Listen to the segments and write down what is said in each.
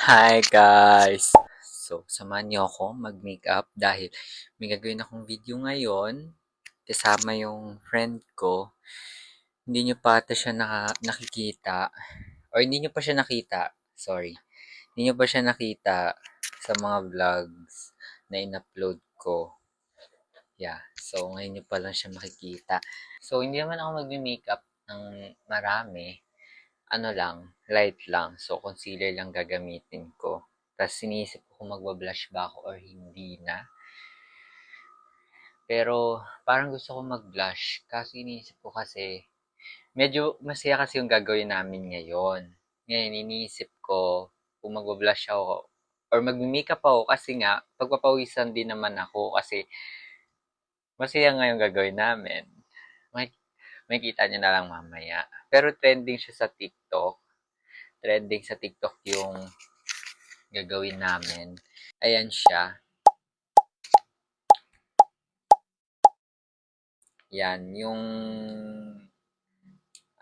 Hi guys! So, samahan niyo ako mag-makeup dahil may gagawin akong video ngayon kasama yung friend ko. Hindi niyo pa ata siya nakikita or hindi niyo pa siya nakita. Sorry. Hindi niyo pa siya nakita sa mga vlogs na in-upload ko. Yeah. So, ngayon niyo pa lang siya makikita. So, hindi naman ako mag-makeup ng marami. Ano lang, light lang. So, concealer lang gagamitin ko. Tapos, sinisip ko kung magba-blush ba ako or hindi na. Pero, parang gusto ko mag-blush. Kaso, iniisip ko kasi, medyo masaya kasi yung gagawin namin ngayon. Ngayon, iniisip ko kung magba-blush ako or mag-makeup ako kasi nga, pagpapawisan din naman ako kasi masaya nga yung gagawin namin. May, makita nyo na lang mamaya. Pero trending siya sa TikTok. Trending sa TikTok yung gagawin namin. Ayan siya. Yan, yung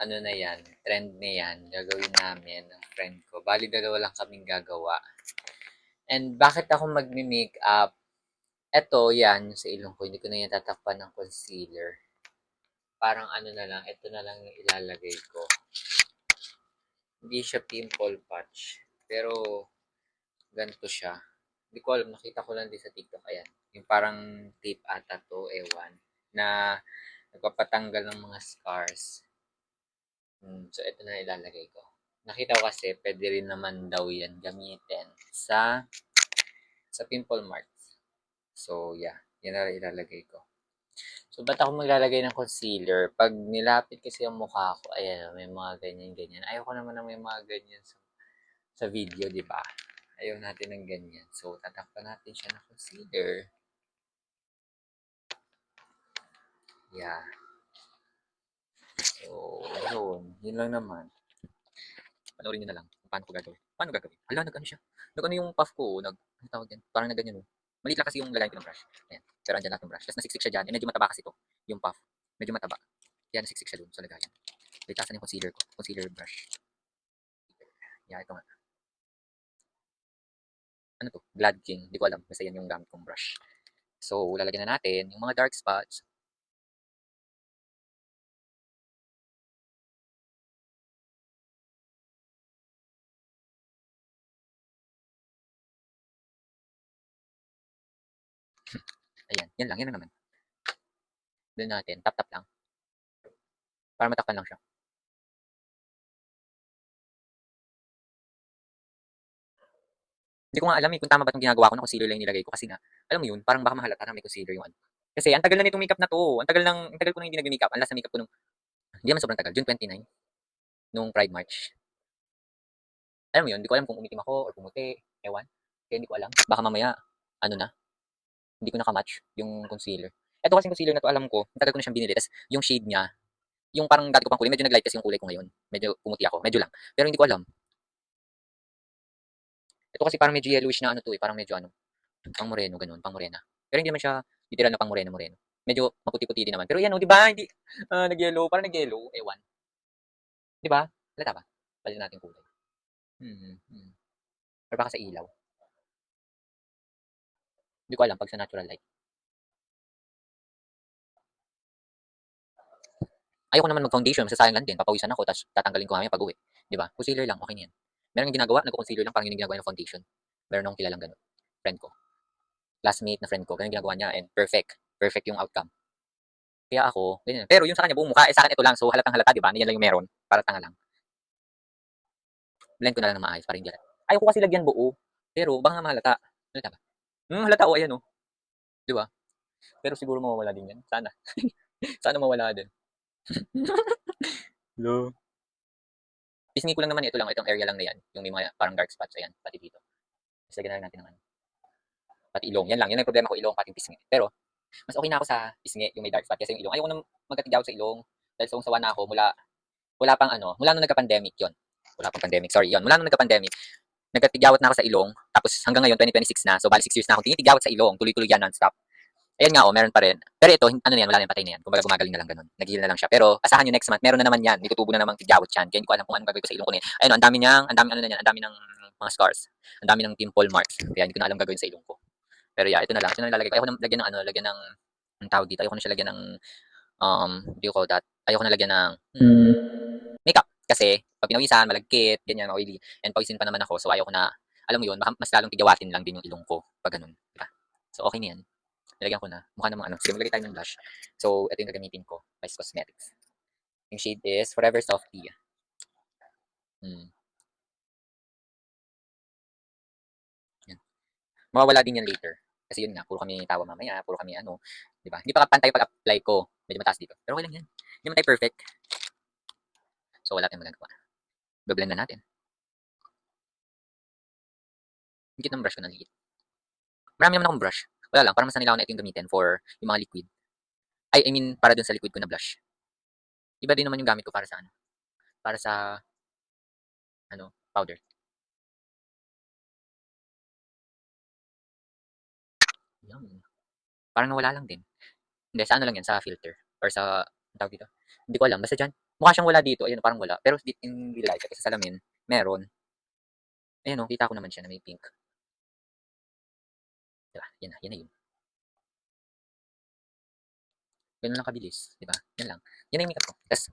ano na yan, trend na yan, gagawin namin ng friend ko. Bali, dalawa lang kaming gagawa. And bakit ako mag-makeup? Eto, yan, sa ilong ko, hindi ko na yan tatakpan ng concealer. Parang ano na lang, ito na lang yung ilalagay ko. Hindi siya pimple patch. Pero, ganito siya. Hindi ko alam, nakita ko lang din sa TikTok. Ayan. Yung parang tape ata to, ewan. Na nagpapatanggal ng mga scars. So, ito na ilalagay ko. Nakita ko kasi, pwede rin naman daw yan gamitin sa pimple marks. So, yeah. Yan na ilalagay ko. So, ba't ako maglalagay ng concealer? Pag nilapit kasi ang mukha ko, ayan, may mga ganyan-ganyan. Ayoko naman na may mga ganyan sa video, di ba? Ayaw natin ng ganyan. So, tatakpan natin siya ng concealer. Yeah. So, ayun. Yun lang naman. Panoorin nyo na lang kung paano ko gagawin. Paano gagawin? Hala, nag-ano siya. Nag-ano yung puff ko. Ano tawag yan? Parang nag-ganyan. Maliit lang kasi yung lagay ko ng brush. Ayan. Pero andyan lahat ng brush. Tapos nasiksik siya dyan. Eh, medyo mataba kasi to. Yung puff. Medyo mataba. Kaya nasiksik siya dun sa lagayan. Litasan yung concealer ko. Concealer brush. Yeah, ito nga. Ano to? Glad King. Hindi ko alam. Basta yan yung gamit kong brush. So, lalagyan na natin yung mga dark spots. Ayan. Yan lang. Yan lang naman. Doon natin. Tap-tap lang. Para matakpan lang siya. Hindi ko nga alam kung tama ba itong ginagawa ko na concealer lang yung nilagay ko. Kasi nga, alam mo yun, parang baka mahalata na may concealer yung ano. Kasi ang tagal na nitong makeup na to. Ang tagal ko na hindi nag-makeup. Ang last na makeup ko nung, hindi naman sobrang tagal, June 29, nung Pride March. Alam mo yun, hindi ko alam kung umitim ako or pumuti. Ewan. Kaya hindi ko alam. Baka mamaya, ano na, hindi ko nakamatch yung concealer. Ito kasi concealer na to, alam ko, ang tagal ko na siyang binili. Tapos yung shade niya, yung parang dati ko pang kulay, medyo nag-light kasi yung kulay ko ngayon. Medyo pumuti ako, medyo lang. Pero hindi ko alam. Ito kasi parang medyo yellowish na ano to eh, parang medyo ano, pang moreno, ganun, pang morena. Pero hindi naman siya literal na pang moreno-moreno. Medyo maputi-puti din naman. Pero yan, oh, di ba? Hindi, nag-yellow, parang nag-yellow, ewan. Di ba? Halata ba? Palitan natin kulay. Hmm. Or baka sa ilaw. Hindi ko alam pag sa natural light. Ayoko naman mag-foundation, masasayang lang din. Papawisan ako, tapos tatanggalin ko mamaya pag-uwi. Di ba? Concealer lang, okay na yan. Meron yung ginagawa, nag-concealer lang, parang yun yung ginagawa ng foundation. Meron akong kilalang ganun. Friend ko. Classmate na friend ko, ganun ginagawa niya, and perfect. Perfect yung outcome. Kaya ako, ganyan. Pero yung sa kanya buong mukha, eh sa akin ito lang. So halatang halata, di ba? Yan lang yung meron. Para tanga lang. Blend ko na lang na maayos para hindi halata. Ayoko kasi lagyan buo. Pero baka nga mahalata. Halata ba? Halata o ayan oh. Di ba? Pero siguro mawawala din yan. Sana. Sana mawala din. Hello. Pisngi ko lang naman ito lang. Itong area lang na yan. Yung may mga parang dark spots. Ayan. Pati dito. Tapos lagyan na lang natin ng ano. Pati ilong. Yan lang. Yan ang problema ko. Ilong pati pisngi. Pero mas okay na ako sa pisngi. Yung may dark spot. Kasi yung ilong. Ayoko na magkatigaw sa ilong. Dahil sa sawa na ako mula wala pang ano. Mula nung nagka-pandemic yon. Wala pang pandemic. Sorry yon. Mula nung nagka-pandemic. Nagkatigyawat na ako sa ilong. Tapos hanggang ngayon 2026 na. So bali 6 years na ako tinitigawat sa ilong. Tuloy-tuloy yan non-stop. Ayan nga, oh, meron pa rin. Pero ito, ano na yan, wala na, patay na yan. Kumbaga gumagaling na lang ganun. Nag-heal na lang siya. Pero asahan nyo next month, meron na naman yan. May tutubo na namang tigyawat yan. Kaya hindi ko alam kung anong gagawin ko sa ilong ko na yan. Ayun, ang dami niyang, ang dami ano na yan, ang dami ng mga scars. Ang dami ng pimple marks. Kaya hindi ko na alam gagawin sa ilong ko. Pero yeah, ito na lang. Ito na nilalagay ko. Ayoko na lagyan ng lagyan ng ang tawag dito. Ayoko na siya lagyan ng what do you call that? Ayoko na lagyan ng makeup. Kasi pag pinawisan, malagkit, ganyan, oily. And pawisin pa naman ako. So ayoko na, alam mo yun, baka mas lalong tigawatin lang din yung ilong ko pag ganun. Diba? So okay na yan. Nilagyan ko na. Mukha namang ano. Sige, maglagay tayo ng blush. So ito yung gagamitin ko. Vice Cosmetics. Yung shade is Forever Softy. Yan. Mawawala din yan later. Kasi yun nga, puro kami tawa mamaya, puro kami ano, di ba? Hindi pa pantay pag-apply ko. Medyo mataas dito. Pero okay lang yan. Hindi man tayo perfect. So wala tayong magagawa. Bablend na natin. Higit ng brush ko na liit. Marami naman akong brush. Wala lang, parang mas nanilaw na ito yung gamitin for yung mga liquid. I mean, para dun sa liquid ko na blush. Iba din naman yung gamit ko para sa ano. Para sa, ano, powder. Yum. Parang nawala lang din. Hindi, sa ano lang yan, sa filter. Or sa, ang tawag dito. Hindi ko alam, basta dyan. Mukha siyang wala dito, ayun, parang wala. Pero in real life, sa salamin, meron. Ayun o, kita ko naman siya na may pink. Diba? Yan na yun. Ganun lang kabilis, diba? Yan lang. Yan na yung makeup ko. Tapos,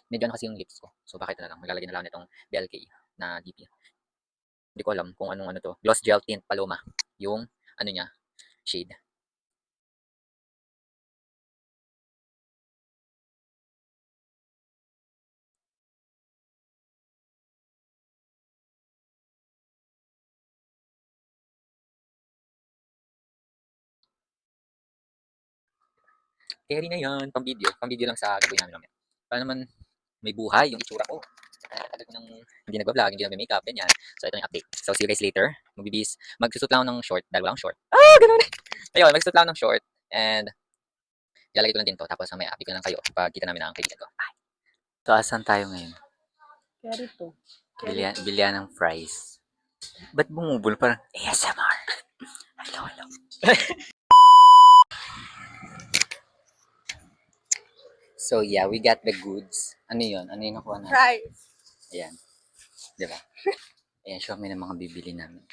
medyo ano kasi yung lips ko. So, bakit na lang, maglalagay na lang nitong BLK na DP. Hindi ko alam kung anong ano to. Gloss Gel Tint Paloma. Yung, ano niya, shade. Carry na yan, pang video. Pang video lang sa gagawin namin mamaya. Para naman may buhay yung itsura ko. Tagal ko nang hindi nag-vlog, hindi nag-makeup, ganyan. So, ito yung update. So, see you guys later. Magsusot lang ako ng short dahil walang short. Ganun. Ayun, magsusot lang ng short. And, ilalagay ko lang din to. Tapos, may update ko lang kayo pag kita namin ang kaibigan ko. Bye. So, asan tayo ngayon? Carry to. Bilian ng fries. Ba't bumubul? Parang ASMR. Hello. So, yeah, we got the goods. Ano yun? Ano yung nakuha natin? Fries. Ayan. Diba? Ayan, show me ng mga bibili namin.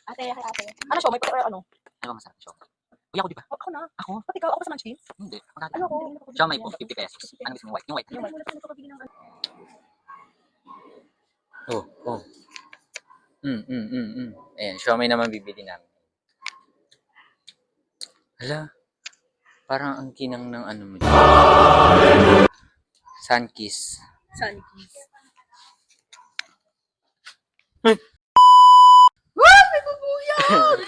Ate. Ano siya? May pati ano? Ano ba masarap? Show me. Uy, ako di ba? Ako na. Ako? Pati ikaw, ako pa sa munchkins? Hindi. Ano ako? Show me po, 50 pesos. Ano gusto mo? White? Yung white. Yung wala sila nakabili ng ano. Oh. Ayan, show me naman bibili namin. Hala. Parang ang kinang ng ano mo dyan. Sunkiss. Sunkiss. May bubuyog!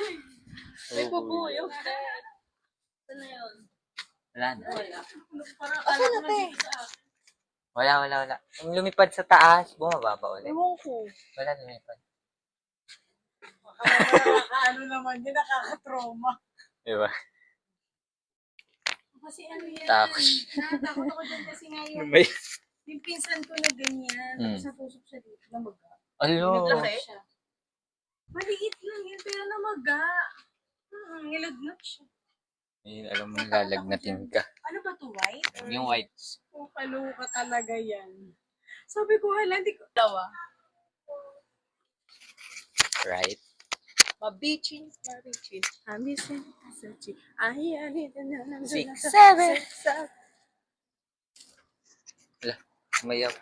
May bubuyog. Ano yun? Wala na. Asa na, te? Wala. Ang lumipad sa taas, bumaba pa ulit. Ewan ko. Wala lumipad. Ano naman yun, nakaka-trauma. Diba? Kasi ano yan? Tapos. Natakot ako dyan kasi ngayon. May... Yung pinsan ko na ganyan. Tapos natusok siya dito. Namaga. Alo. Naglaki siya. Maliit lang yun, pero namaga. Nilagnat siya. Ayun, alam mo, lalagnatin ka. Ano ba to, white? Yung white. Oh, kaluka talaga yan. Sabi ko, hala, hindi ko tawa. Right? Mabichin. Amisin. Sachi. Ay, anit. 6, 7. Wala. Umayaw.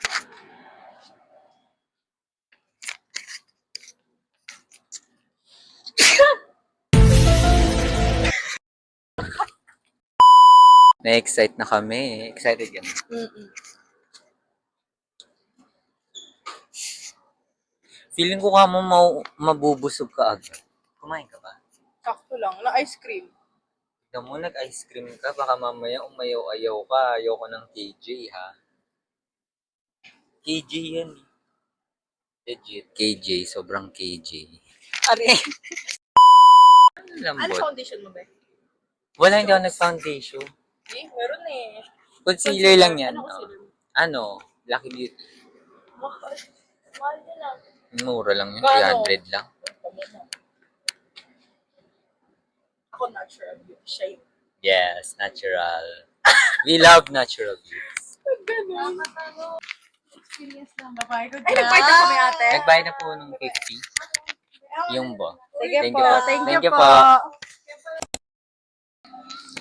Na-excite na kami. Excited yan. Feeling ko ka mo mabubusog ka agad. Kumain ka ba? Sakto lang. Wala ice cream. Tignan mo, nag-ice cream ka. Baka mamaya umayaw-ayaw ka. Ayaw ko ng KJ, ha? KJ yan. Legit. KJ. Sobrang KJ. Ari. Ano Lambot. foundation mo ba? Wala, hindi ako nag-foundation. Meron eh. Concealer lang yan. Ano concealer? Ano? Lucky Beauty. Mahal din lang. Mura lang yun. Kano? 300 lang. Ako natural beauty. Siya yun. Yes, natural. We love natural beauty. Ganun. Experience lang. Babae ko dyan. Ay, nagbayad ako may ate. Nagbayad na po ng 50. Yumbo. Sige Thank po. you po. Thank Thank you you po. po.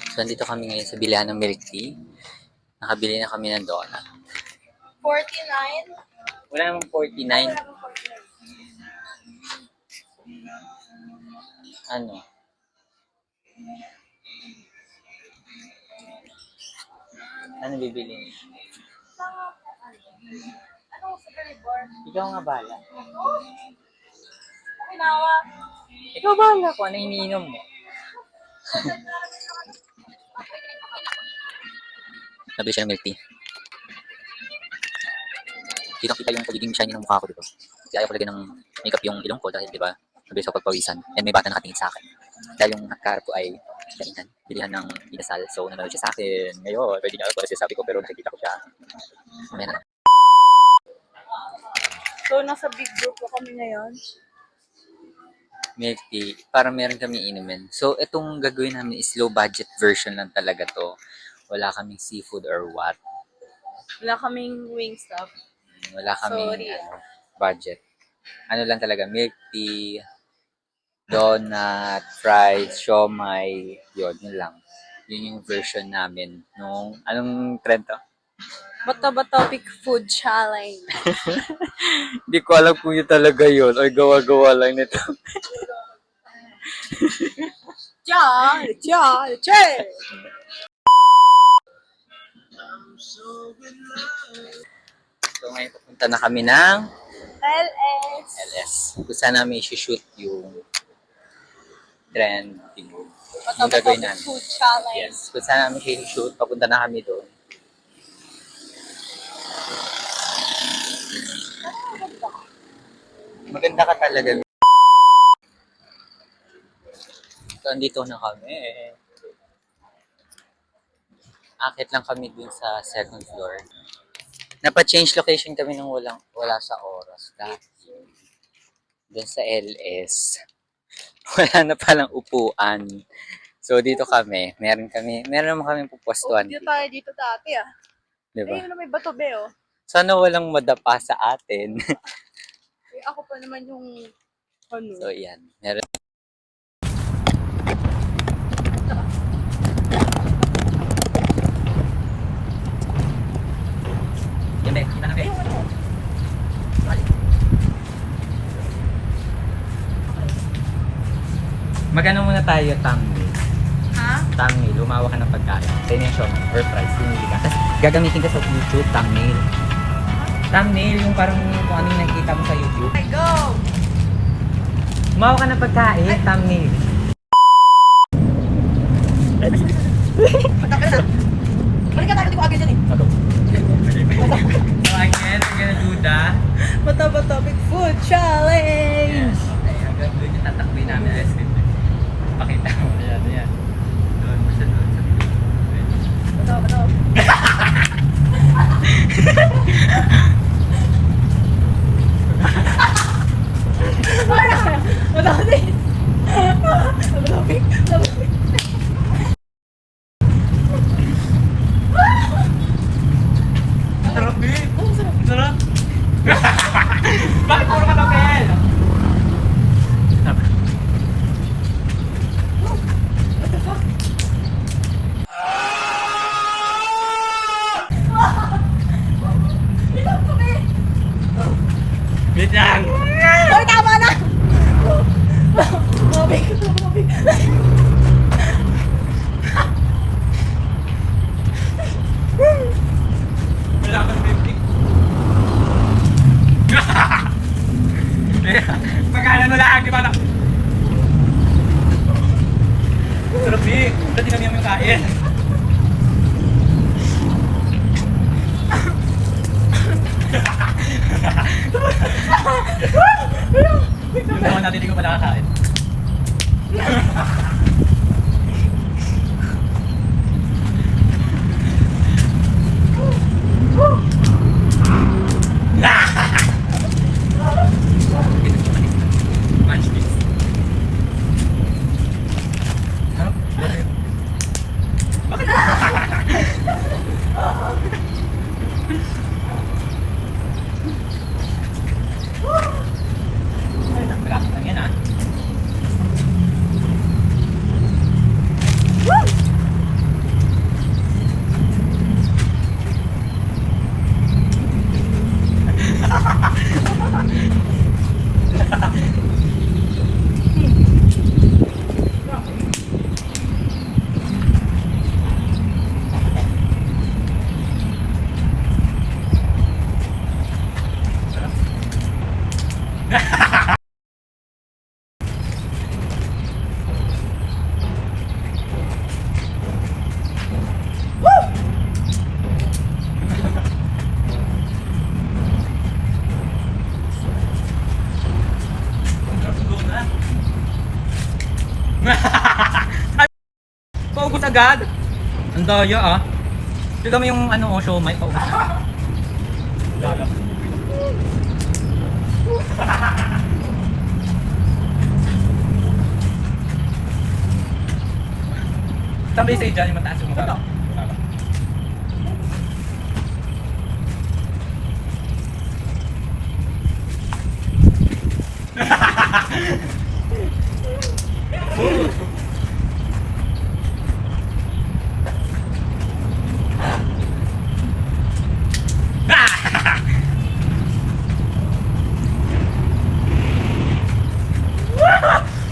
So, nandito kami ngayon sa bilihan ng milk tea. Nakabili na kami ng donut. 49? Wala namang 49. Ano? Ano bibili niyo? Anong sa Galibor? Ikaw nga bala. Pinawa. Ikaw bala ko. Ano iniinom mo? Nabili siya ng milk tea. Kitang-kita yung pagiging shiny ng mukha ko dito. Kasi ayaw ko lagyan ng makeup yung ilong ko dahil, di ba, mabilis ako pagpawisan. And may bata nakatingin sa akin. Dahil yung nakakar ko ay kainan, bilihan ng inasal. So, nanonood siya sa akin. Ngayon, pwede niya alam kung ano sabi ko, pero nakikita ko siya. Mamaya na. So, nasa big group po kami ngayon. Milk tea. Para meron kami inumin. So, itong gagawin namin is low budget version lang talaga to. Wala kaming seafood or what. Wala kaming wing stop. Wala kaming Sorry. budget. Ano lang talaga, milk tea, donut, fries, siomay, yun lang. Yun yung version namin nung, anong trend to? Bato ba topic food challenge? Hindi ko alam kung yun talaga yun. Or gawa-gawa lang nito. Challenge! So ngayon pupunta na kami ng LS. LS. Kung saan namin i-shoot yung trending. Bato Yung ba gagawin topic namin. food challenge? Yes. Kung saan namin siya i-shoot, papunta na kami doon. Maganda ka talaga. So, andito na kami. Akit lang kami dun sa second floor. Napa-change location kami nung wala sa oras. Dati. Dun sa LS. Wala na palang upuan. So, dito kami. Meron naman kami Oh, pupwestuhan. hindi tayo dito dati ah. Diba? Ayun na may bato be oh. Sana walang madapa sa atin. Eh, ako pa naman yung ano. So, yan. Meron. Yan, be. Kita na, be. Magano muna tayo, thumbnail. Ha? Thumbnail, lumawa ka ng pagkain. Sa'yo yung show or price, pinili ka. Tapos gagamitin ka sa YouTube, thumbnail. Thumbnail, yung parang kung ano yung nakikita mo sa YouTube. I go! Lumawa ka ng pagkain, thumbnail. Matapos na. Balik ka tayo, hindi ko agad yan eh. So again, we're gonna do that. Bato ba topic food challenge? Yes. Okay, hanggang doon yung tatakbay namin. Let's get it. Pakita mo. Ayan, ayan. Doon mo siya doon sa Bato. Madami. Sarap, babe. Sarap. Bakit puro ka papel? Wait lang. Hoy, tama na! Mabig. Wala kang 50. Magkano mo lang, di ba na? Sarap, Vic. Dati kami yung kain. Yung naman natin, hindi ko pa nakakain. Munch this. Sarap. Bakit? Malapit lang yan, ah. agad. Ang daya ah. Tignan mo yung ano, siomay. Paubos na. Tambay sa'yo dyan, yung mataas yung mukha.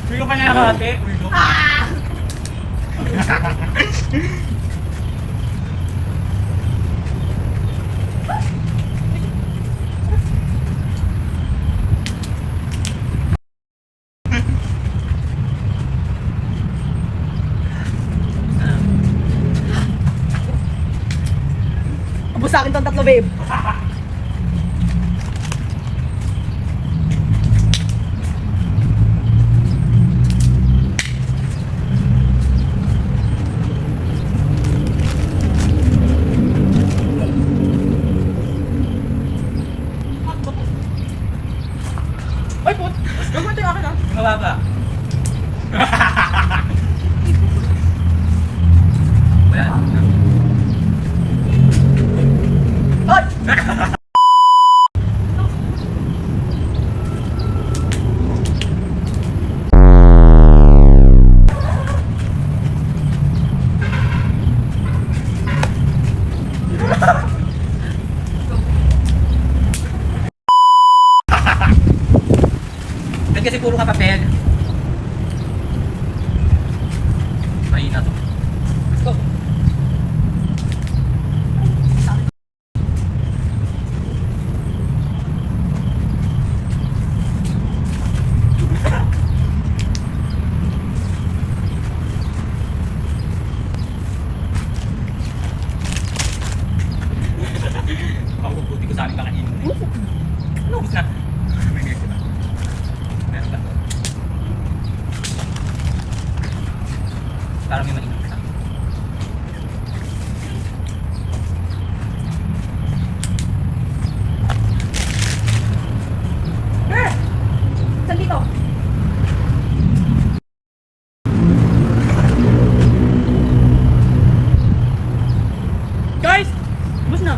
Uy ko pa niya nakahati. Uy ko. Abos sa akin tong tatlo, babe. Ay, put! Gagawin tayo akin, ah. Mababa. Wala. Ay! Ba't kasi puro ka papel? Mahina to. Let's go. Ako buti ko sa amin kakainin. Ano, ubus na. May mirip na. Meron ba? Parang may mainit ka. Saan dito? Guys! Bus na.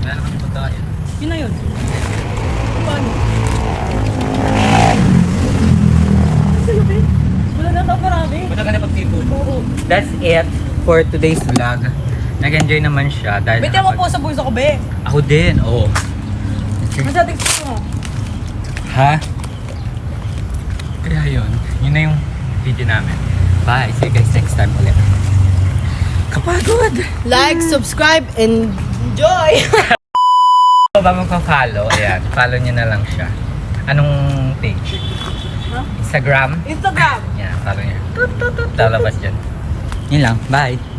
Wala naman yung pagkain. Yun na yun. Paano? Sino, babe? Wala na ito marami. Punta ka na pag-tipo. Oo. That's it for today's vlog. Nag-enjoy naman siya dahil Bete mo po sa bulsa ko, be. Ako din, oo. Masyadong gusto mo. Ha? Kaya yun na yung video namin. Bye, see you guys next time ulit. Kapagod! Like, subscribe, and enjoy! So, ba magpa-follow, ayan, follow nyo na lang siya. Anong page? Huh? Instagram? Instagram! Yan, follow nyo. Lalabas dyan. Yun lang, bye!